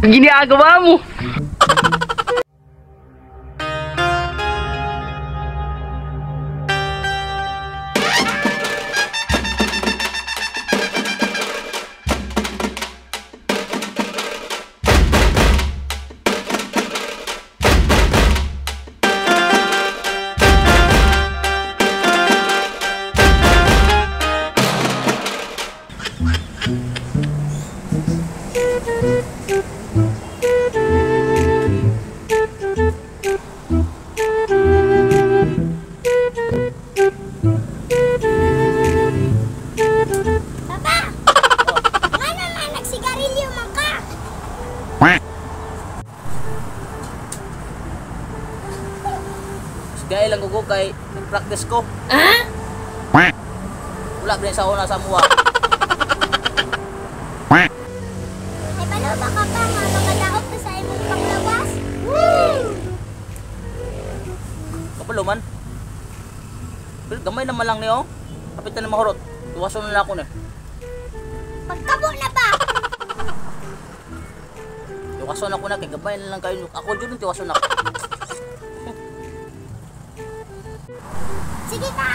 ginagawa mo? Gaya lang ko kay practice ko. Wala ba sa una sa muwa. Ay, paano ba ka pa nga makadaog na sa imong panglawas? Kapalo man. Pero gamay naman lang niyo. Kapitan na mahurot. Tuwason na ako na. Pagkabo na ba? Tuwason ako na kay gamay na lang kayo. Ako dyan tuwason ako. Sige ka!